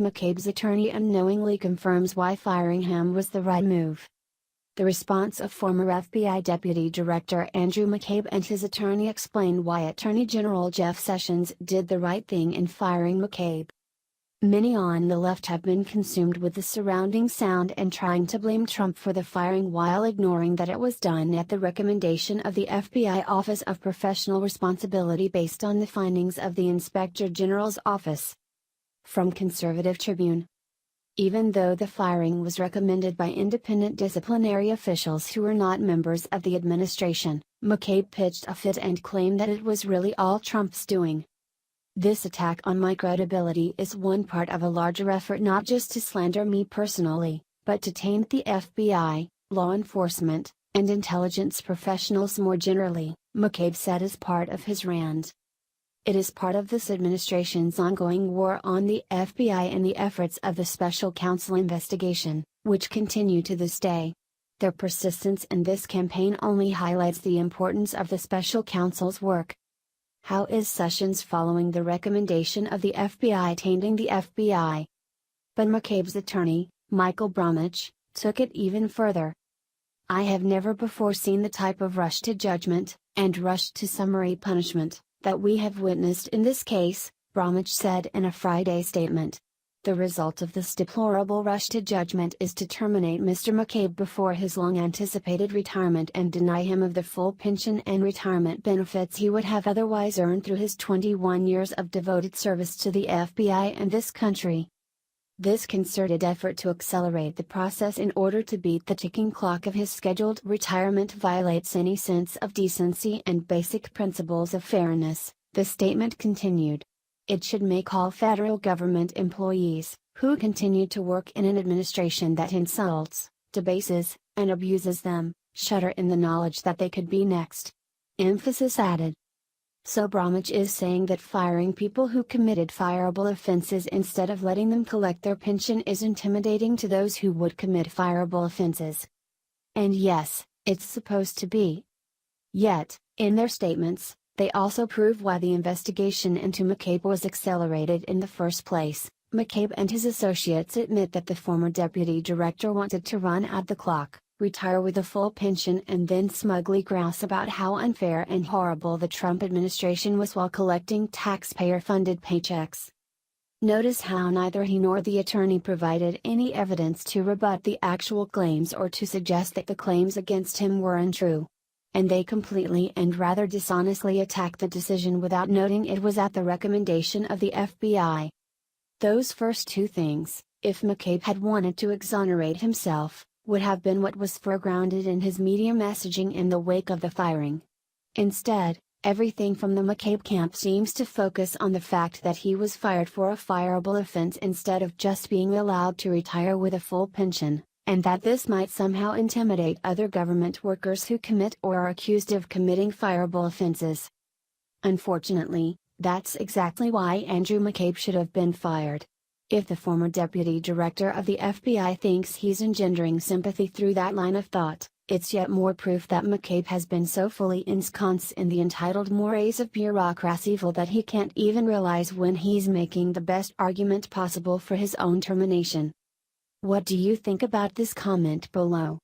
McCabe's attorney unknowingly confirms why firing him was the right move. The response of former FBI Deputy Director Andrew McCabe and his attorney explain why Attorney General Jeff Sessions did the right thing in firing McCabe. Many on the left have been consumed with the surrounding sound and trying to blame Trump for the firing while ignoring that it was done at the recommendation of the FBI Office of Professional Responsibility based on the findings of the Inspector General's office. From conservative Tribune. Even though the firing was recommended by independent disciplinary officials who were not members of the administration, McCabe pitched a fit and claimed that it was really all Trump's doing. This attack on my credibility is one part of a larger effort not just to slander me personally, but to taint the FBI, law enforcement, and intelligence professionals more generally, McCabe said as part of his rant. It is part of this administration's ongoing war on the FBI and the efforts of the special counsel investigation, which continue to this day. Their persistence in this campaign only highlights the importance of the special counsel's work. How is Sessions following the recommendation of the FBI tainting the FBI? But McCabe's attorney, Michael Bromwich, took it even further. I have never before seen the type of rush to judgment, and rush to summary punishment, that we have witnessed in this case, Bromwich said in a Friday statement. The result of this deplorable rush to judgment is to terminate Mr. McCabe before his long-anticipated retirement and deny him of the full pension and retirement benefits he would have otherwise earned through his 21 years of devoted service to the FBI and this country. This concerted effort to accelerate the process in order to beat the ticking clock of his scheduled retirement violates any sense of decency and basic principles of fairness, the statement continued. It should make all federal government employees, who continue to work in an administration that insults, debases, and abuses them, shudder in the knowledge that they could be next. Emphasis added. So Bromwich is saying that firing people who committed fireable offenses instead of letting them collect their pension is intimidating to those who would commit fireable offenses. And yes, it's supposed to be. Yet, in their statements, they also prove why the investigation into McCabe was accelerated in the first place. McCabe and his associates admit that the former deputy director wanted to run out the clock, retire with a full pension and then smugly grouse about how unfair and horrible the Trump administration was while collecting taxpayer-funded paychecks. Notice how neither he nor the attorney provided any evidence to rebut the actual claims or to suggest that the claims against him were untrue. And they completely and rather dishonestly attacked the decision without noting it was at the recommendation of the FBI. Those first two things, if McCabe had wanted to exonerate himself, would have been what was foregrounded in his media messaging in the wake of the firing. Instead, everything from the McCabe camp seems to focus on the fact that he was fired for a fireable offense instead of just being allowed to retire with a full pension, and that this might somehow intimidate other government workers who commit or are accused of committing fireable offenses. Unfortunately, that's exactly why Andrew McCabe should have been fired. If the former deputy director of the FBI thinks he's engendering sympathy through that line of thought, it's yet more proof that McCabe has been so fully ensconced in the entitled mores of bureaucracy evil that he can't even realize when he's making the best argument possible for his own termination. What do you think about this? Comment below.